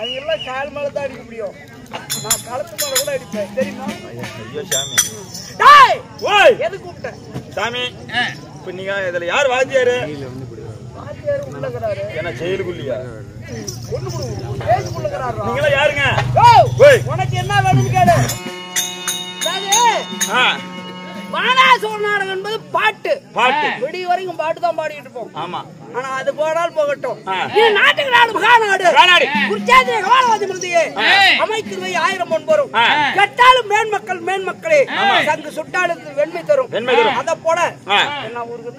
அதெல்லாம் கால் மேல தான் அடிக்க முடியும். நான் களத்து மேல கூட அடிப்பேன் தெரியுமா? ஐயோ சாமி, எது கூப்பிட்டேன் சாமி? இப்ப நீங்க இதுல யார் வாத்தியாரு? வாத்தியாரு உள்ளகிறாரு. என்ன ஜெயிலுக்குள்ளியா? நீங்களா யாருங்க? உனக்கு என்ன வேணும்னு கேளு. பானாசூர் நாடகம் என்பது பாட்டு. விடிய வரைக்கும் பாட்டு தான் பாடிட்டு இருப்போம். ஆமா. ஆனா அது போனால் போகட்டும். இது நாட்டுக்கு நாடு மகாநாடு. குருச்சேத்திர கபாலவாதி மிருதியை அமைக்கிறது 1000 பொன் வரும். கட்டாலும் மேன்மக்களே சங்கு சுட்டாலும் வெண்மை தரும். அத போல என்ன ஊருக்கு?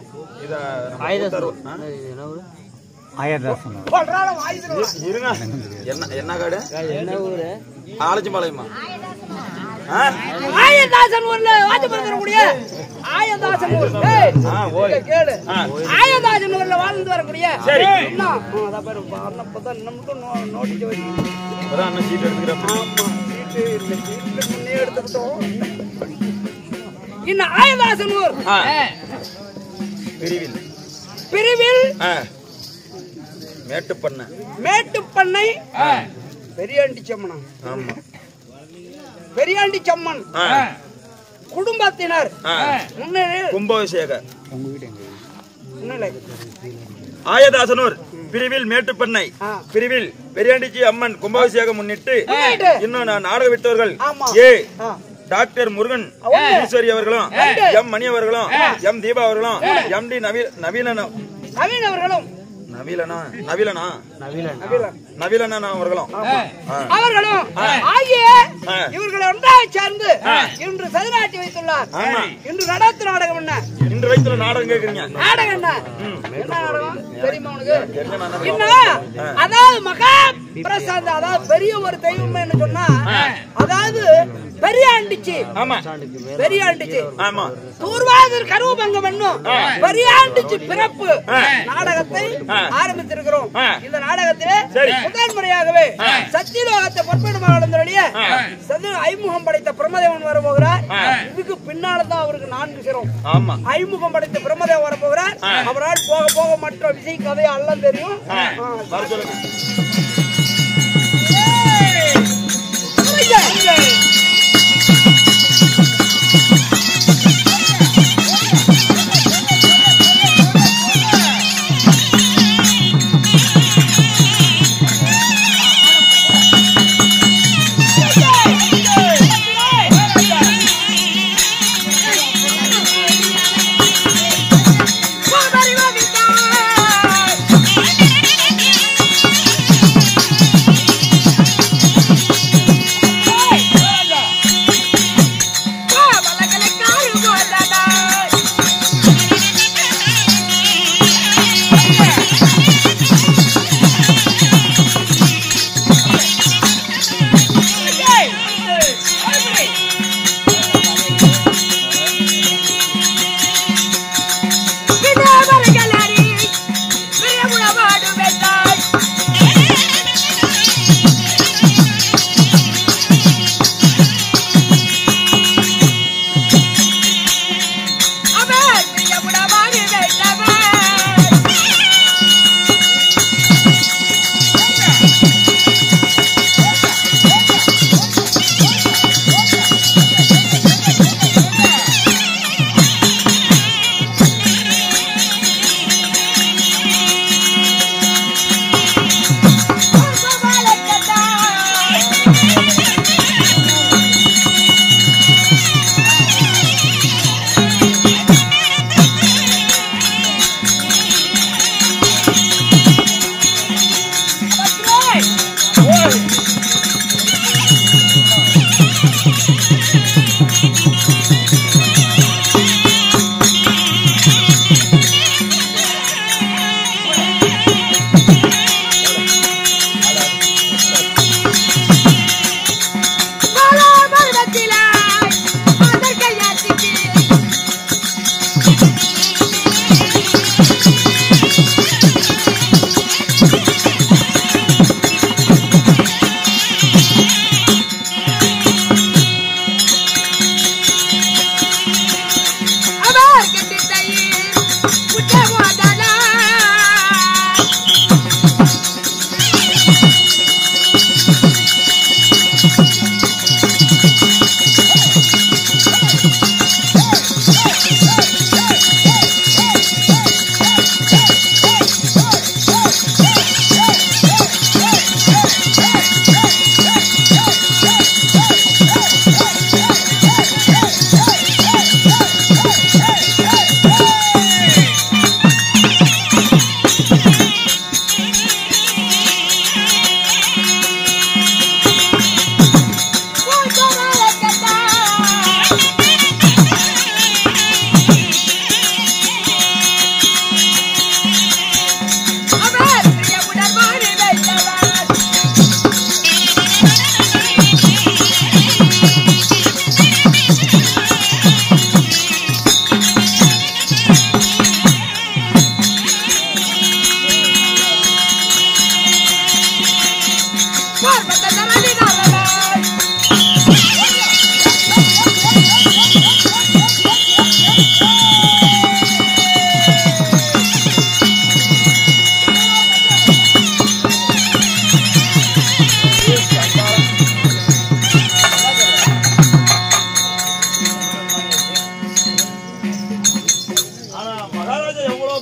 இருங்க. என்ன காடு? என்ன ஊரு? ஆலச்சிபாளையமா? ஆயதாசன் ஊர்ல வாஜ்பேயி ஆயதாசன் ஊர். கேளு. ஆயதாசன் ஊர்ல வாழ்ந்து வரக்கூடிய நோட்டீஸ் எடுத்துக்கிட்டோம். இன்னும் ஆயதாசன் ஊர் பிரிவில் மேட்டுப்பண்ணை பெரியாண்டி சம்மன் குடும்பத்தினர் கும்பாபிஷேக ஆயதாசனூர் பிரிவில் மேட்டுப்பண்ணை பிரிவில் பெரியாண்டிச்சி அம்மன் கும்பாபிஷேகம் முன்னிட்டு இன்னும் நாடக விட்டவர்கள் டாக்டர் முருகன் ஈஸ்வரி அவர்களும் எம் மணி அவர்களும் எம் தீபா அவர்களும் எம் டி நவீன அவர்களும் ஆகிய இவர்களை ஒன்றாக சேர்ந்து இன்று சதிராட்டி வைத்துள்ளார். இன்று நடத்து நாடகம் என்ன? இன்று வைத்துள்ள நாடகம் கேக்குறீங்க? நாடகம் என்ன நாடகம் தெரியுமா உனக்கு? அதாவது மகா பிரசாந்த், அதாவது பெரிய ஒரு தெய்வம் சொன்னா, அதாவது பெரியாண்டிச்சி தூர்வாதர் கருவபங்கம் என்னும் பெரியாண்டிச்சி பிறப்பு நாடகத்தை ஆரம்பித்திருக்கிறோம். இந்த நாடகத்திலே முதல் முறையாகவே சத்தியலோகத்தை பொற்படுமாக ஐமுகம் படைத்த பிரம்மதேவன் வரப்போகிறார். இதுக்கு பின்னால்தான் அவருக்கு 4 சிரம். ஐமுகம் படைத்த பிரம்மதேவன் வரப்போகிறார். அவரால் போக போக மற்ற விசை கதையை எல்லாம் தெரியும். Whatever.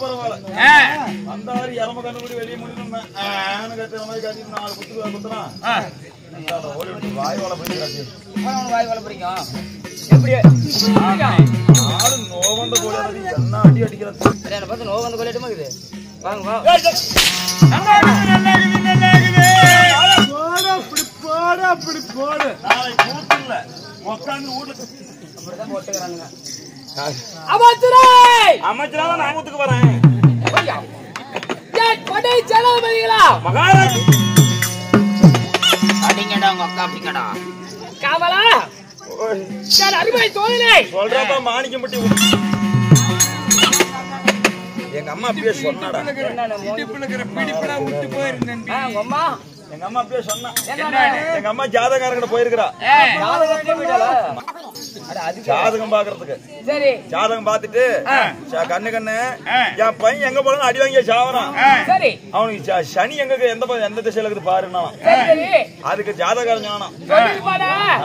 பரவாயில்ல. வந்தாரு இறம கண்டுபிடி வெளியே முடியணும் கத்துற மாதிரி கட்டி 4 குத்து குத்துறான். வாய் வள போயிருக்கு. வாய் வள போறீங்க எப்படி ஆளு நோவந்த கோழி என்ன அடி அடிக்கிறது. என்ன பார்த்து நோவந்த கோழி அடிமா இருக்குது. வாங்க வா. அப்படி போடு. நாளைக்கு கூத்துல உட்காந்து வீட்டுல அப்படிதான் போட்டுக்கிறாங்க. அமைச்சரா நான் ஊத்துக்கு வரேன். மகாராஜ் அடிங்கடா உங்க அக்கா அப்படிங்கடா காவலா அருமை தோழனே சொல்றப்ப மாணிக்கம்பட்டி எங்க அம்மா அப்படியே சொன்னாடா. அம்மா எங்க அம்மா அப்படியே சொன்னா. எங்க அம்மா ஜாதகாரங்கிட்ட போயிருக்கிறா ஜாதகம் பாக்குறதுக்கு. சரி ஜாதகம் பாத்துட்டு கண்ணு என் பையன் எங்க போனாலும் அடி வாங்கிய சாவறான். சரி அவனுக்கு சனி எங்க எந்த திசையில இருக்குது பாருன்னா அதுக்கு ஜாதகாரம் சொன்னான்.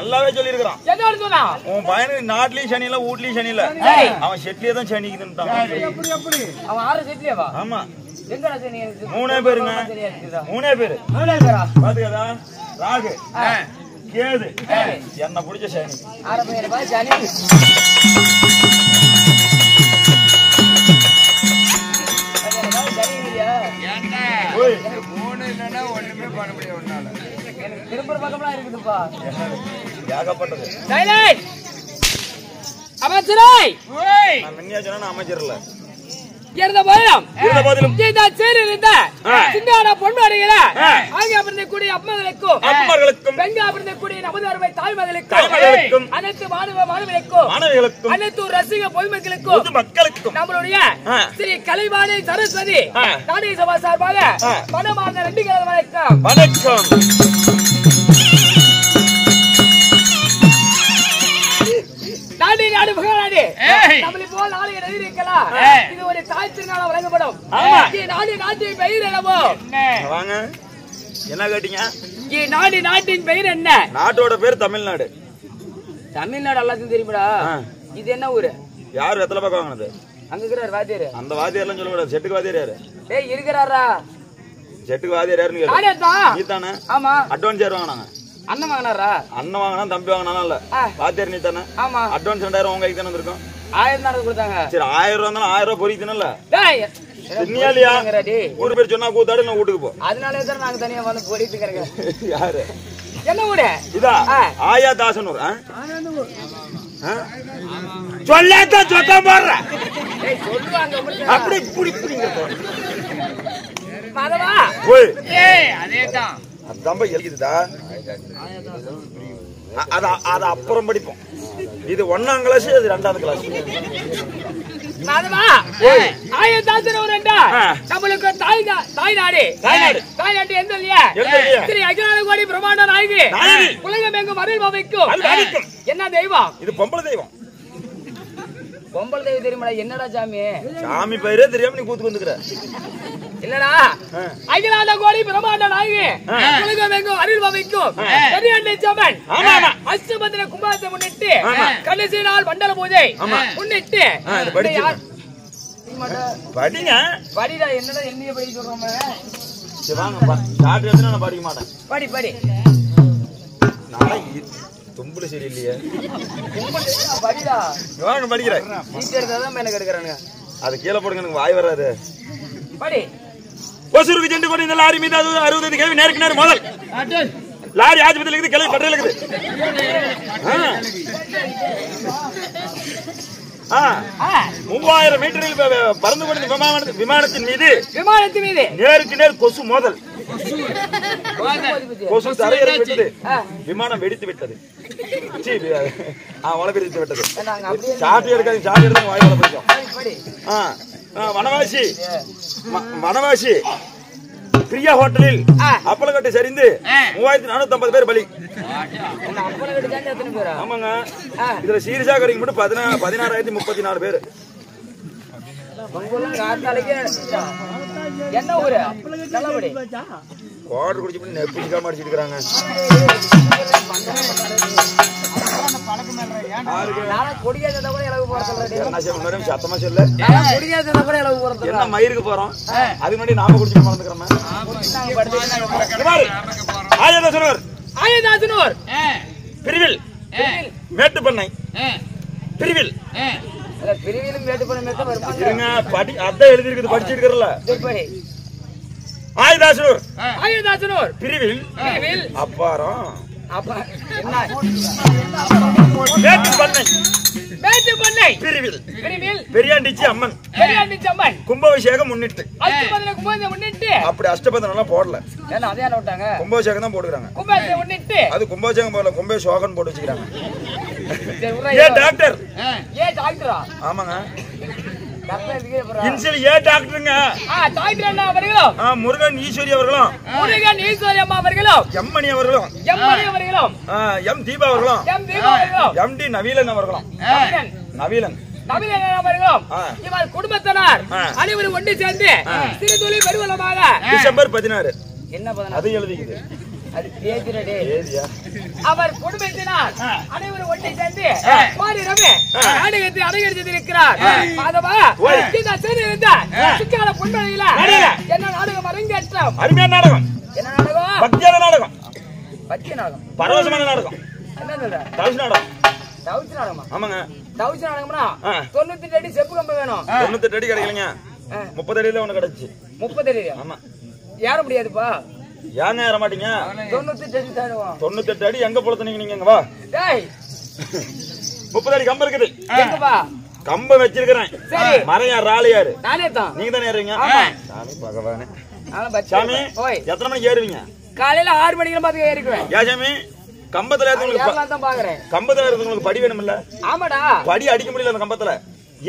நல்லாவே சொல்லி இருக்கிறான். உன் பையனுக்கு நாட்டிலயும் சனி இல்ல வீட்லயும் சனி இல்ல அவன் செட்லயே தான் சனிக்குதுன்னு. ஆமா 3 பேருங்க. 3 பேரு பாத்துக்கதா ராகு கேது என்ன பிடிச்ச சனி. திருப்பூர் பக்கம்லாம் இருக்குதுப்பா ஏகப்பட்டது. அமைச்சரை நான் முன்னியா சொன்னா அமைச்சர் இல்ல அம்மகளுக்கும் நமது அருமை தாய்மகளுக்கும் அனைத்து மாணவர்களுக்கும் அனைத்து ரசிக பொதுமக்களுக்கும் நம்மளுடைய ஸ்ரீ கலைவாணி சரஸ்வதி நாடக சபா சார்பாக மனமார்ந்த நன்றி வணக்கம். வணக்கம். நாடு மகாராணி நம்மளை போல் நாளைக்கு எழுதியிருக்கலாம். இது ஒரு தாய் திருநாள வழங்கப்படும். நாட்டின் பெயர் என்னவோ வாங்க என்ன கேட்டீங்க? நாட்டின் பெயர் என்ன? நாட்டோட பேர் தமிழ்நாடு. தமிழ்நாடு எல்லாத்தையும் தெரியுமாடா? இது என்ன ஊரு? யாரு வெத்தலை பக்கம் வாங்கினது? அங்க இருக்கிறார் வாத்தியாரு. அந்த வாத்தியாரெல்லாம் சொல்லக்கூடாது. செட்டுக்கு வாத்தியார் யாரு? இருக்கிறாரா செட்டுக்கு வாத்தியார் யாருன்னு நீ தானே? ஆமா. அட்வான்ஸ் யார் வாங்கினாங்க? அண்ணன் வாங்கினாரா? அண்ணன் வாங்கினா தம்பி வாங்கினா இல்ல வாத்தியார் நீ தானே? ஆமா. அட்வான்ஸ் 2000 உங்க கைக்கு தானே இருக்கும். 1000 கொடுத்தாங்க. சரி 1000 இருந்தாலும் 1000 ரூபாய் பொறிக்கணும்ல. ஊரு பேர் சொன்னா கூத்தாடு நான் வீட்டுக்கு போ. அதனாலே தான் நாங்க தனியா வந்து பொறிட்டு இருக்கறங்க. யாரு? என்ன ஊரு? இதா ஆயாதாசனூர். சொல்லாத சொத்த போற. சொல்லுவாங்க அப்படி இப்படி இப்படிங்கற. மாதவா ஓய் அதேதான். அதான் எழுதிதா. அத அப்புறம் படிப்போம். இது 1ஆம் கிளாஸ் இது 2ஆவது கிளாஸ். மாதவா ஆயதாசனூர் என்றா நம்மளுக்கு தாய்நாடு எந்த இல்லையா? ஸ்ரீ அகிலாண்ட கோடி பிரம்மாண்ட நாயகி உலகமெங்கும் அருள் வைக்கும். என்ன தெய்வம் இது? பொம்பளை தெய்வம். பொம்பளை தெய்வம் தெரியுமா? என்னடா சாமி? சாமி பேரே தெரியாம நீ கூத்துக்கு வந்துக்கிற. இல்லடா அகிலாண்ட கோடி பிரம்மாண்ட நாயகி உலகமெங்கும் அருள் வைக்கும் பெரியாண்டி சமன் அஷ்டபத்திர கும்பாசை முன்னிட்டு கடைசி நாள் மண்டல பூஜை முன்னிட்டு படிங்க. படிடா. என்னடா என்னைய படி சொல்றோம்? நான் படிக்க மாட்டேன். படி நாளைக்கு தும்புல சரி இல்லையே. படிடா. வாங்க படிக்கிறேன். எனக்கு எடுக்கிறானுங்க. அது கீழே போடுங்க. எனக்கு வாய் வராது. படி. ஒசூருக்கு சென்று கொண்டு இந்த லாரி மீது 65 கேள்வி நேருக்கு நேர் மோதல். லாரி ஆஸ்பத்திரியில் இருக்குது. கிளவி பட்டறையில் இருக்குது. 3000 மீட்டரில் பறந்து கொண்ட விமானத்தின் மீது நேருக்கு நேர் கொசு மோதல். கொசு தரையிறங்கி விட்டது. விமானம் வெடித்து விட்டது. வளபிரித்து விட்டது. சாட்டி எடுக்காது. சாட்டி எடுத்து வாய் வள பிடிக்கும். வனவாசி பிரியா ஹோட்டலில் அப்பளக்கட்டு சரிந்து 3450 பேர் பலி. ஆமாங்க. இதுல சீரியஸா கிடைக்கும் மட்டும் 16034 பேர். என்ன ஊரு? குவார்டர் குடிச்சு நெப்பிக்காம அடிச்சிட்டு இருக்காங்க. சத்தமா சொல்லு. என்ன மயிருக்கு போறோம் அது முன்னாடி நாம குடிச்சு மறந்துக்கிறோம். ஆயதாசனூர் பிரிவில் மேட்டுப்பண்ணை பிரிவில் அதான் எழுதி இருக்குது படிச்சிருக்கிறல்ல. ஆயதாசனூர் பிரிவில் அப்பாரம் மேட்டுப்பண்ணை பிரிவில் பெரியாண்டிச்சி அம்மன் கும்பாபிஷேகம் முன்னிட்டு அப்படி அஷ்டபந்தனம் எல்லாம் போடல, கும்பாபிஷேகம் தான் போட்டுக்கிறாங்க. அது கும்பாபிஷேகம் போடல, கும்பாபிஷேகம் போட்டு வச்சுக்கிறாங்க. டாக்டர் ஆமாங்க முருகன் ஈஸ்வரி அவர்களும் எம்மணி அவர்களும் எம் தீபா அவர்களும் எம் டி நவீலன் அவர்களும் குடும்பத்தினர் அனைவரும் ஒன்று சேர்ந்து சிறுதுளி பெருவளமாக டிசம்பர் 16 அது எழுதிக்குது. அவர் குடும்பத்தினர் அனைவரும் ஒன்றை சேர்ந்து நாடகத்தை அரங்கேற்றிருக்கிறார். என்ன நாடகம் அரங்கேற்றம்? அருமையான நாடகம். என்ன நாடகம்? பக்தியான நாடகம். பக்தி நாடகம், பரவசமான நாடகம். என்ன சொல்ற? தவுசி நாடகம். தவுசி நாடகமா? ஆமாங்க. தவுசி நாடகம்னா 98 அடி செப்பு கம்பம் வேணும். 98 அடி கிடைக்கலங்க, 30 அடியில ஒண்ணு கிடைச்சு. 30 அடி? ஆமா. ஏற முடியாதுப்பா. ஏன் ஏற மாட்டீங்க? 98 அடி எங்க பொழுதுனீங்க நீங்க? இங்க வா. 30 அடி கம்பம் இருக்குது. எங்கப்பா? கம்பம் வச்சிருக்கிறேன். மரம் யார்? ஆளு யாரு? நானே தான். நீங்க தானே ஏறுவீங்க? சாமி பகவானே. சாமி எத்தனை மணிக்கு ஏறுவீங்க? காலையில 6 மணிக்கு பாத்து ஏறிக்குவேன். ஏன் சாமி கம்பத்துல ஏறுறவங்களுக்கு தான் பாக்குறேன். கம்பத்துல ஏறுறவங்களுக்கு படி வேணும்ல? ஆமாடா. படி அடிக்க முடியல அந்த கம்பத்துல.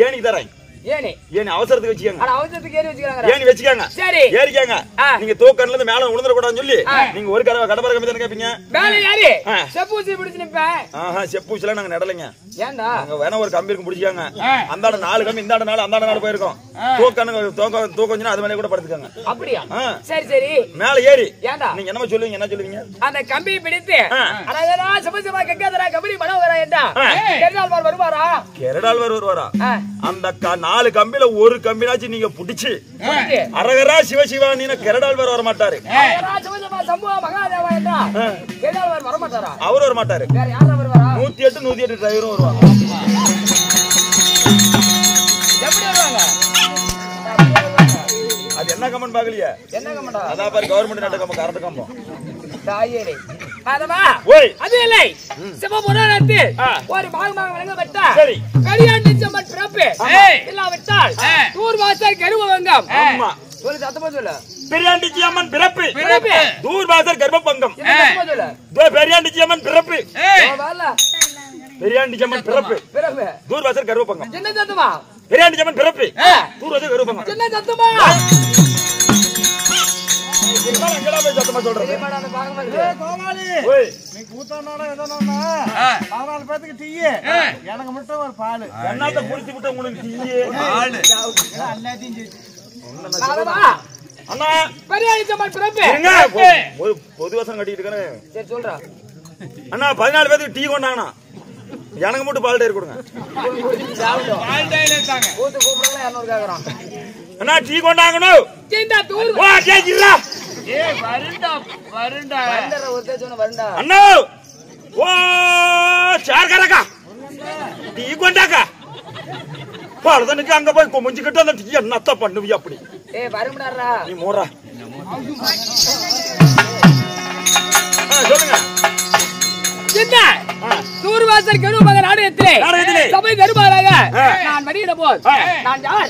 ஏனிக்கு தரேன். ஏனி அவசரத்துக்கு வச்சுக்கங்க. அவசரத்துக்கு ஏறி வச்சுக்கங்க. ஏனி வச்சுக்கங்க. சரி ஏறிக்கங்க. நீங்க தூக்கன்ல இருந்து மேல உளுந்தற கூடாதுன்னு சொல்லி நீங்க ஒரு கடபர கம்பி தான கேப்பீங்க. மேல ஏறி செப்பூசி பிடிச்சு நிப்பேன். செப்பூசில நாங்க நடலைங்க. ஏன்டா? நாங்க வேணா ஒரு கம்பி இருக்கு பிடிச்சாங்க. அந்தாட 4 கம்பி இந்தாட 4 அந்தாட 4 போயிருக்கோம். தூக்கஞ்சனா அது மேல கூட படுத்துக்கங்க. அப்படியா? சரி சரி. மேல ஏறி ஏன்டா? நீங்க என்ன சொல்லுவீங்க? என்ன சொல்லுவீங்க? அந்த கம்பியை பிடித்து அரகரா சபசபா கங்காதரா கபடி மனோகரா என்றா கேரடால்வார் வருவாரா? கேரடால்வார் வருவாரா? அந்த 4 கம்பில ஒரு கம்பினாச்சு நீங்க புடிச்சு அரகரா சிவசிவானின கேரடால்வார் வர மாட்டாரு. அரகரா சிவசிவா சம்புவா மகாதேவா என்றா கேரடால்வார் வர மாட்டாரா? அவர் வர மாட்டாரு. வேற யாரா வருவாரா? 108 டிரைவரும் வருவாங்க. எப்படி வருவாங்க? அது என்ன கம்பன் பாக்கலையா? என்ன கம்பன்டா? அத பாரு கவர்மெண்ட் நட்ட கம்பம், கரண்ட் கம்பம். தாயேரே பாதமா ஓய் அது இல்லை. சிவபுராணத்தில் ஒரு பாகமாக விளங்கப்பட்ட சரி பெரியாண்டிச்சம்மன் பிறப்பு இல்லாவிட்டால் தூர்வாசர் கருவவங்கம். ஆமா ஒரு சத்தமா சொல்லு. பெரியாண்டிச்சம்மன் பிறப்பு தூர்வாசர் கருவவங்கம். சத்தமா சொல்லு. பெரியாண்டிச்சம்மன் பிறப்பு பெரியாண்டிச்சம்மன் பிறப்பு தூர்வாசர் கருவவங்கம். என்ன சத்தமா? பெரியாண்டிச்சம்மன் பிறப்பு தூர்வாசர் கருவவங்கம். என்ன சத்தமா? சத்தமா சொல்றேன். எனக்கு மட்டும் ஒரு பால் என்னத்த குடிச்சு விட்ட உங்களுக்கு டீ அண்ணா பெரியாண்டிச்சம்மன் பிறப்பு ஒரு பொது வசனம் கட்டிட்டு இருக்கேன். சரி சொல்றா அண்ணா. 14 பேருக்கு டீ கொண்டாங்கண்ணா, எனக்கு மட்டும் பால் டயர் கொடுங்க. அண்ணா டீ கொண்டாங்கணும். அண்ணா ஓ சார் கரக்கா டீ கொண்டாக்கா பாலதனுக்கு அங்க போய் கொஞ்சிக்கிட்டு அந்த டீ என்னத்த பண்ணுவியா? அப்படி நீ மோரா சொல்லுங்க. தூர்வாசர் கருவமங்க நாடகத்திலே சபை தருமாறாக நான் மடியிட போது நான் யார்?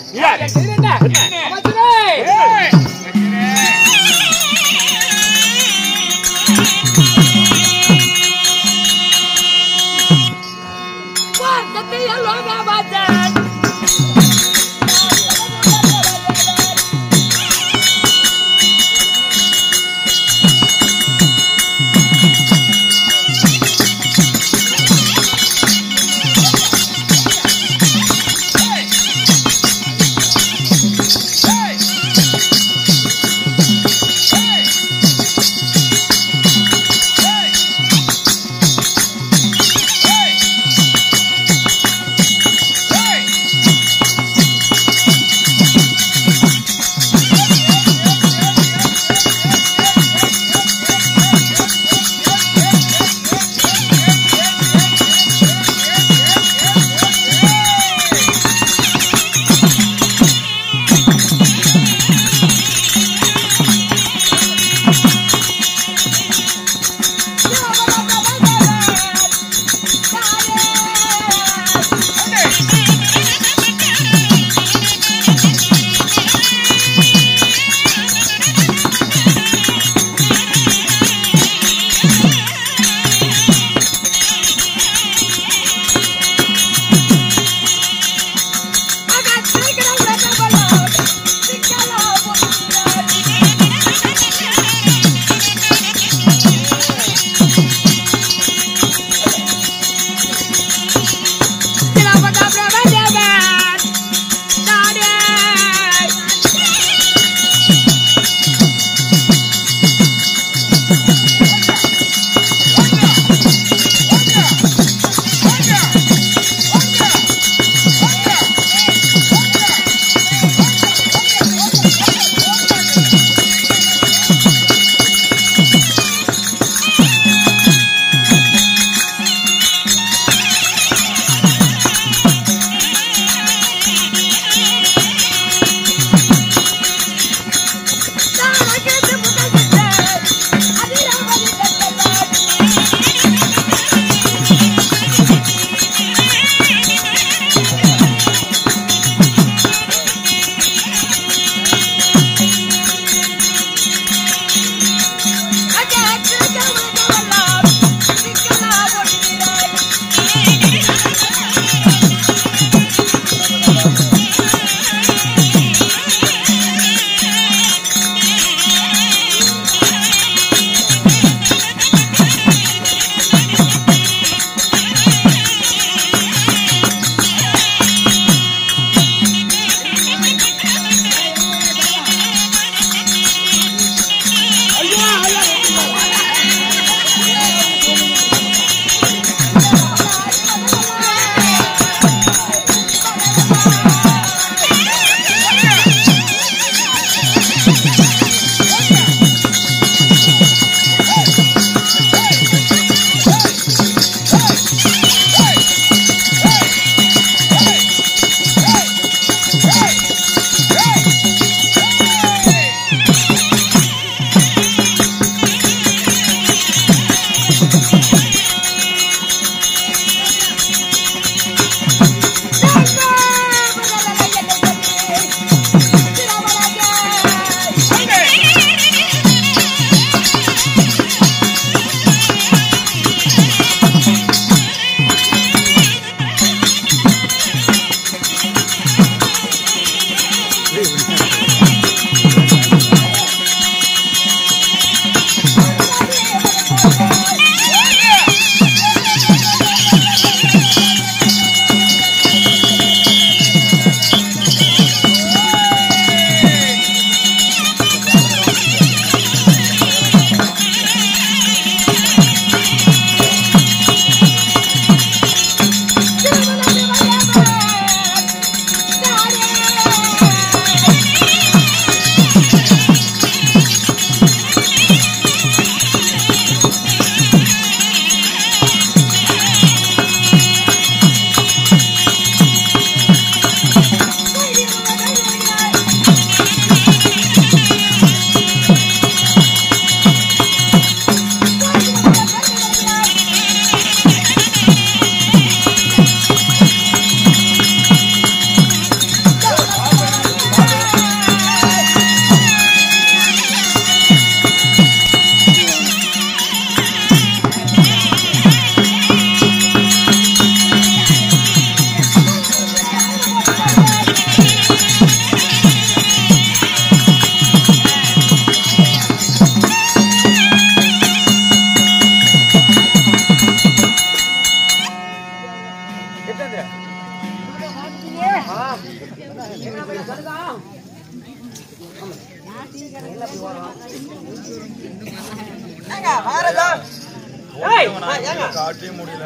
காட்டவே முடியல.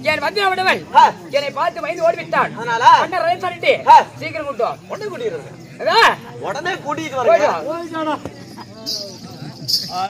என் வந்திய விடவன் என்னை பார்த்து பயந்து ஓடிவிட்டான். சீக்கிரம் கூட்டம் உடனே கூட்டிட்டு உடனே கூட்டிட்டு வர